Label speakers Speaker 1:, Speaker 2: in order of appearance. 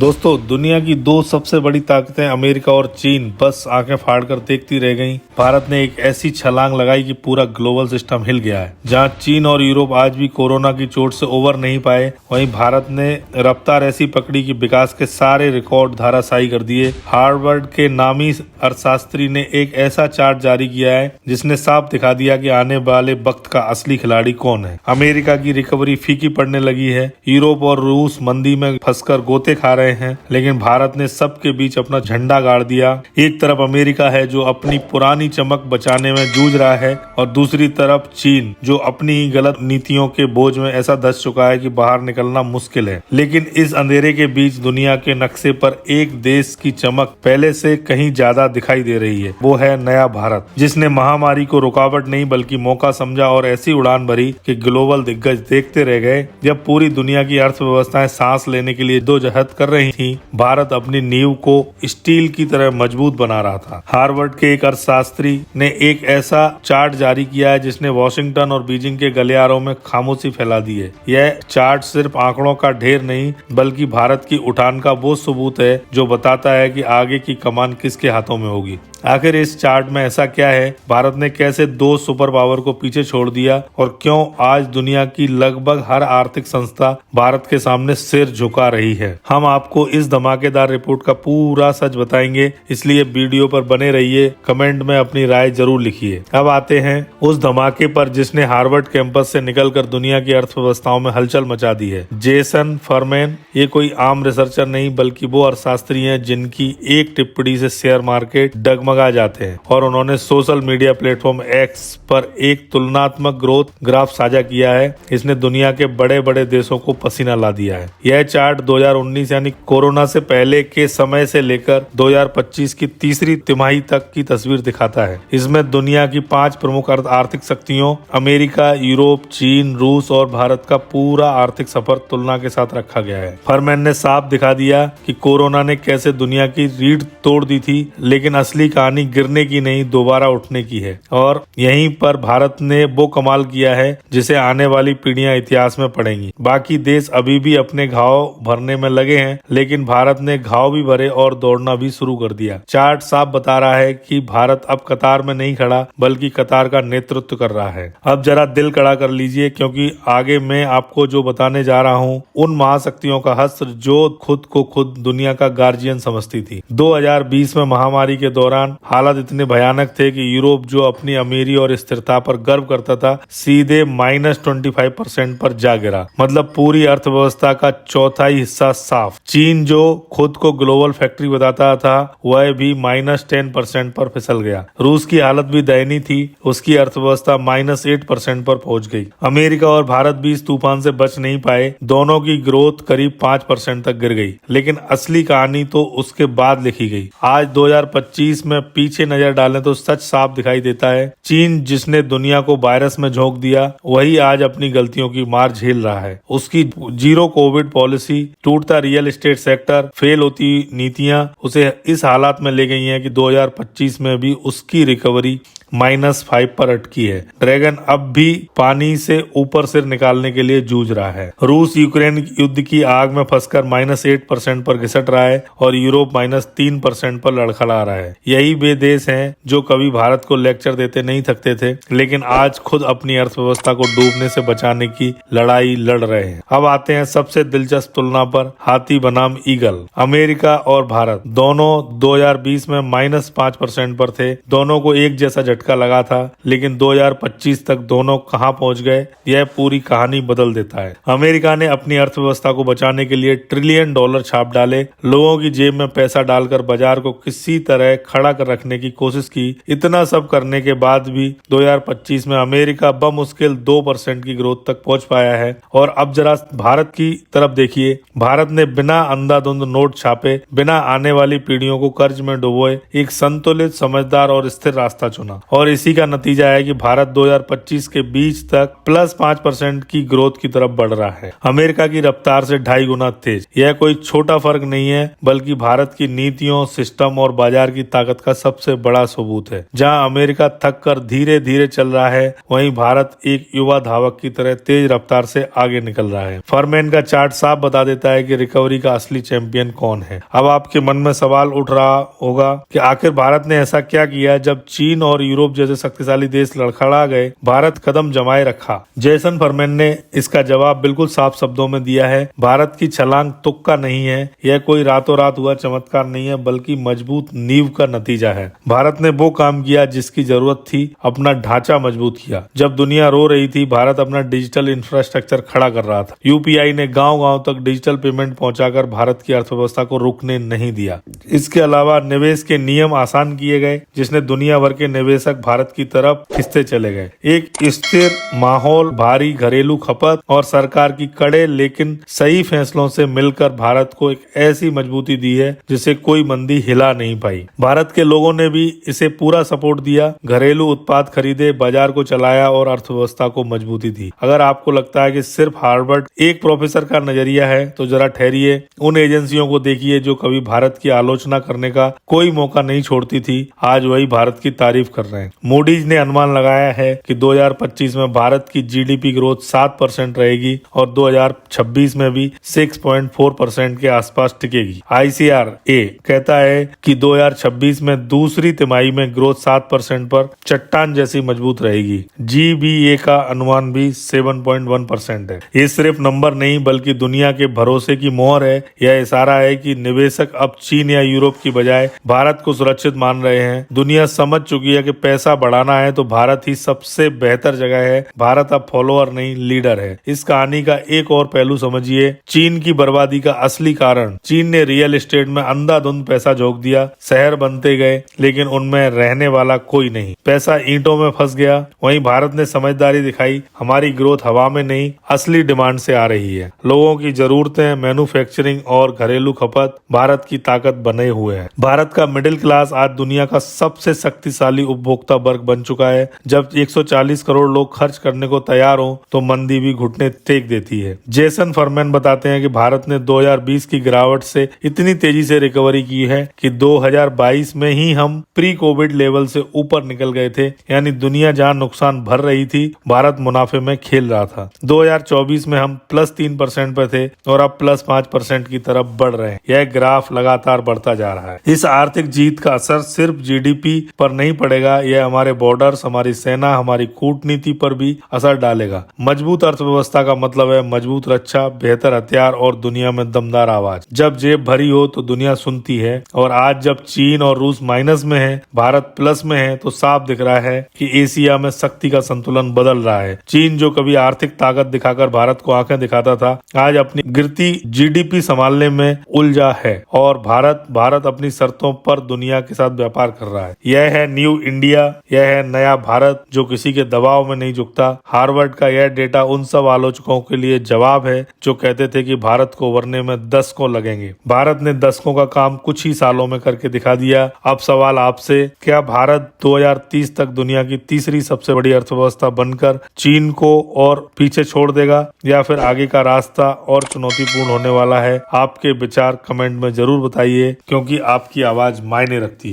Speaker 1: दोस्तों, दुनिया की दो सबसे बड़ी ताकतें अमेरिका और चीन बस आंखें फाड़कर देखती रह गईं। भारत ने एक ऐसी छलांग लगाई कि पूरा ग्लोबल सिस्टम हिल गया है। जहां चीन और यूरोप आज भी कोरोना की चोट से उबर नहीं पाए, वहीं भारत ने रफ्तार ऐसी पकड़ी कि विकास के सारे रिकॉर्ड धराशायी कर दिए। हार्वर्ड के नामी अर्थशास्त्री ने एक ऐसा चार्ट जारी किया है जिसने साफ दिखा दिया कि आने वाले वक्त का असली खिलाड़ी कौन है। अमेरिका की रिकवरी फीकी पड़ने लगी है। यूरोप और रूस मंदी में फंसकर गोते खा रहे हैं, लेकिन भारत ने सबके बीच अपना झंडा गाड़ दिया। एक तरफ अमेरिका है जो अपनी पुरानी चमक बचाने में जूझ रहा है, और दूसरी तरफ चीन जो अपनी गलत नीतियों के बोझ में ऐसा धंस चुका है कि बाहर निकलना मुश्किल है। लेकिन इस अंधेरे के बीच दुनिया के नक्शे पर एक देश की चमक पहले से कहीं ज्यादा दिखाई दे रही है। वो है नया भारत, जिसने महामारी को रुकावट नहीं बल्कि मौका समझा और ऐसी उड़ान भरी कि ग्लोबल दिग्गज देखते रह गए। जब पूरी दुनिया की अर्थव्यवस्थाएं सांस लेने के लिए दोजहद कर रही थी, भारत अपनी नींव को स्टील की तरह मजबूत बना रहा था। हार्वर्ड के एक अर्थशास्त्री ने एक ऐसा चार्ट जारी किया है जिसने वॉशिंगटन और बीजिंग के गलियारों में खामोशी फैला दी है। यह चार्ट सिर्फ आंकड़ों का ढेर नहीं बल्कि भारत की उठान का वो सबूत है जो बताता है कि आगे की कमान किसके हाथों में होगी। आखिर इस चार्ट में ऐसा क्या है? भारत ने कैसे दो सुपर पावर को पीछे छोड़ दिया, और क्यों आज दुनिया की लगभग हर आर्थिक संस्था भारत के सामने सिर झुका रही है? हम आपको इस धमाकेदार रिपोर्ट का पूरा सच बताएंगे, इसलिए वीडियो पर बने रहिए। कमेंट में अपनी राय जरूर लिखिए। अब आते हैं उस धमाके पर जिसने हार्वर्ड कैंपस से निकलकर दुनिया की अर्थव्यवस्थाओं में हलचल मचा दी है। जेसन फरमैन ये कोई आम रिसर्चर नहीं बल्कि वो अर्थशास्त्री हैं जिनकी एक टिप्पणी से शेयर मार्केट डगमगा जाते हैं, और उन्होंने सोशल मीडिया प्लेटफॉर्म एक्स पर एक तुलनात्मक ग्रोथ ग्राफ साझा किया है। इसने दुनिया के बड़े बड़े देशों को पसीना ला दिया है। यह चार्ट 2019 यानी कोरोना से पहले के समय से लेकर 2025 की तीसरी तिमाही तक की तस्वीर दिखाता है। इसमें दुनिया की 5 प्रमुख आर्थिक शक्तियों अमेरिका, यूरोप, चीन, रूस और भारत का पूरा आर्थिक सफर तुलना के साथ रखा गया है। फरमैन ने साफ दिखा दिया कि कोरोना ने कैसे दुनिया की रीढ़ तोड़ दी थी, लेकिन असली कहानी गिरने की नहीं दोबारा उठने की है। और यहीं पर भारत ने वो कमाल किया है जिसे आने वाली पीढ़ियां इतिहास में पढ़ेंगी। बाकी देश अभी भी अपने घाव भरने में लगे हैं, लेकिन भारत ने घाव भी भरे और दौड़ना भी शुरू कर दिया। चार्ट साफ बता रहा है कि भारत अब कतार में नहीं खड़ा बल्कि कतार का नेतृत्व कर रहा है। अब जरा दिल कड़ा कर लीजिए, क्योंकि आगे मैं आपको जो बताने जा रहा हूँ उन महाशक्तियों का हश्र जो खुद को खुद दुनिया का गार्जियन समझती थी। 2020 में महामारी के दौरान हालात इतने भयानक थे कि यूरोप जो अपनी अमीरी और स्थिरता पर गर्व करता था सीधे -25% पर जा गिरा। मतलब पूरी अर्थव्यवस्था का चौथाई हिस्सा साफ। चीन जो खुद को ग्लोबल फैक्ट्री बताता था वह भी -10% पर फिसल गया। रूस की हालत भी दयनीय थी, उसकी अर्थव्यवस्था -8% पर पहुंच गई। अमेरिका और भारत भी इस तूफान से बच नहीं पाए, दोनों की ग्रोथ करीब 5% तक गिर गई। लेकिन असली कहानी तो उसके बाद लिखी गई। आज 2025 में पीछे नजर डालें तो सच साफ दिखाई देता है। चीन जिसने दुनिया को वायरस में झोंक दिया, वही आज अपनी गलतियों की मार झेल रहा है। उसकी जीरो कोविड पॉलिसी, टूटता रियल एस्टेट सेक्टर, फेल होती नीतियां उसे इस हालात में ले गई हैं कि 2025 में भी उसकी रिकवरी -5 पर अटकी है। ड्रैगन अब भी पानी से ऊपर सिर निकालने के लिए जूझ रहा है। रूस यूक्रेन युद्ध की आग में फंसकर -8% पर घिसट रहा है, और यूरोप -3% पर लड़खड़ा रहा है। यही वे देश हैं जो कभी भारत को लेक्चर देते नहीं थकते थे, लेकिन आज खुद अपनी अर्थव्यवस्था को डूबने से बचाने की लड़ाई लड़ रहे हैं। अब आते हैं सबसे दिलचस्प तुलना पर, हाथी बनाम ईगल। अमेरिका और भारत दोनों 2020 में -5% पर थे। दोनों को एक जैसा झटका लगा था, लेकिन 2025 तक दोनों कहां पहुंच गए, यह पूरी कहानी बदल देता है। अमेरिका ने अपनी अर्थव्यवस्था को बचाने के लिए $1 ट्रिलियन छाप डाले, लोगों की जेब में पैसा डालकर बाजार को किसी तरह खड़ा कर रखने की कोशिश की। इतना सब करने के बाद भी 2025 में अमेरिका बमुश्किल 2% की ग्रोथ तक पहुंच पाया है। और अब जरा भारत की तरफ देखिए। भारत ने बिना अंधाधुंध नोट छापे, बिना आने वाली पीढ़ियों को कर्ज में डुबोए एक संतुलित, समझदार और स्थिर रास्ता चुना, और इसी का नतीजा है कि भारत 2025 के बीच तक +5% की ग्रोथ की तरफ बढ़ रहा है, अमेरिका की रफ्तार से 2.5 गुना तेज। यह कोई छोटा फर्क नहीं है, बल्कि भारत की नीतियों, सिस्टम और बाजार की ताकत का सबसे बड़ा सबूत है। जहां अमेरिका थक कर धीरे धीरे चल रहा है, वहीं भारत एक युवा धावक की तरह तेज रफ्तार से आगे निकल रहा है। फरमैन का चार्ट साफ बता देता है कि रिकवरी का असली चैंपियन कौन है। अब आपके मन में सवाल उठ रहा होगा कि आखिर भारत ने ऐसा क्या किया जब चीन और यूरोप जैसे शक्तिशाली देश लड़खड़ा गए, भारत कदम जमाए रखा। जेसन फरमैन ने इसका जवाब बिल्कुल साफ शब्दों में दिया है। भारत की छलांग तुक्का नहीं है, यह कोई रातों रात हुआ चमत्कार नहीं है, बल्कि मजबूत नींव का नतीजा है। भारत ने वो काम किया जिसकी जरूरत थी, अपना ढांचा मजबूत किया। जब दुनिया रो रही थी, भारत अपना डिजिटल इंफ्रास्ट्रक्चर खड़ा कर रहा था। यूपीआई ने गांव-गांव तक डिजिटल पेमेंट पहुंचाकर भारत की अर्थव्यवस्था को रुकने नहीं दिया। इसके अलावा निवेश के नियम आसान किए गए, जिसने दुनिया भर के निवेशक भारत की तरफ खिंचते चले गए। एक स्थिर माहौल, भारी घरेलू खपत और सरकार की कड़े लेकिन सही फैसलों से मिलकर भारत को एक ऐसी मजबूती दी है जिसे कोई मंदी हिला नहीं पाई। भारत के लोगों ने भी इसे पूरा सपोर्ट दिया, घरेलू उत्पाद खरीदे, बाजार को चलाया और अर्थव्यवस्था को मजबूती दी। अगर आपको लगता है कि सिर्फ हार्वर्ड एक प्रोफेसर का नजरिया है, तो जरा ठहरिए, उन एजेंसियों को देखिए जो कभी भारत की आलोचना करने का कोई मौका नहीं छोड़ती थी, आज वही भारत की तारीफ कर रहे हैं। मूडीज ने अनुमान लगाया है कि 2025 में भारत की जीडीपी ग्रोथ 7% रहेगी और 2026 में भी 6.4% के आसपास टिकेगी। ICRA कहता है कि 2026 में दूसरी तिमाही में ग्रोथ 7% पर चट्टान जैसी मजबूत रहेगी। GBA का अनुमान भी 7.1% है। ये सिर्फ नंबर नहीं, बल्कि दुनिया के भरोसे की मोहर है। यह इशारा है कि निवेशक अब चीन या यूरोप की बजाय भारत को सुरक्षित मान रहे हैं। दुनिया समझ चुकी है कि पैसा बढ़ाना है तो भारत ही सबसे बेहतर जगह है। भारत अब फॉलोअर नहीं, लीडर है। इस कहानी का एक और पहलू समझिए, चीन की बर्बादी का असली कारण। चीन ने रियल एस्टेट में अंधाधुंध पैसा झोंक दिया, शहर बनते गए, लेकिन उनमें रहने वाला कोई नहीं। पैसा ईंटों में फंस गया। वहीं भारत ने समझदारी दिखाई, हमारी ग्रोथ हवा में नहीं, असली डिमांड से आ रही है। लोगों की जरूरतें, मैन्युफैक्चरिंग और घरेलू खपत भारत की ताकत बने हुए हैं। भारत का मिडिल क्लास आज दुनिया का सबसे शक्तिशाली उपभोक्ता वर्ग बन चुका है। जब 140 करोड़ लोग खर्च करने को तैयार हो, तो मंदी भी घुटने टेक देती है। जेसन फरमैन बताते हैं कि भारत ने 2020 की गिरावट से इतनी तेजी से रिकवरी की है कि 2022 में ही हम प्री कोविड लेवल से ऊपर निकल गए थे। यानी दुनिया जहां नुकसान भर रही थी, भारत मुनाफे में खेल रहा था। 2024 में हम +3% पर थे और अब +5% की तरफ बढ़ रहे हैं। यह ग्राफ लगातार बढ़ता जा रहा है। इस आर्थिक जीत का असर सिर्फ जीडीपी पर नहीं पड़ेगा, यह हमारे बॉर्डर्स, हमारी सेना, हमारी कूटनीति पर भी असर डालेगा। मजबूत अर्थव्यवस्था का मतलब है मजबूत रक्षा, बेहतर हथियार और दुनिया में दमदार आवाज। जब जेब भरी हो तो दुनिया सुनती है, और आज जब चीन और रूस माइनस में है, भारत प्लस में है, तो साफ दिख रहा है कि एशिया में शक्ति का संतुलन बदल रहा है। चीन जो कभी आर्थिक ताकत दिखाकर भारत को आंखें दिखाता था, आज अपनी गिरती जीडीपी संभालने में उलझा है, और भारत अपनी शर्तों पर दुनिया के साथ व्यापार कर रहा है। यह है न्यू इंडिया, यह है नया भारत जो किसी के दबाव में नहीं झुकता। हार्वर्ड का यह डेटा उन सब आलोचकों के लिए जवाब है जो कहते थे कि भारत को उभरने में दशकों लगेंगे। भारत ने दशकों का काम कुछ ही सालों में करके दिखा दिया। अब सवाल आपसे, क्या भारत 2030 तक दुनिया की तीसरी सबसे बड़ी अर्थव्यवस्था बनकर चीन को और पीछे छोड़ देगा, या फिर आगे का रास्ता और चुनौतीपूर्ण होने वाला है? आपके विचार कमेंट में जरूर बताइए, क्योंकि आपकी आवाज मायने रखती है।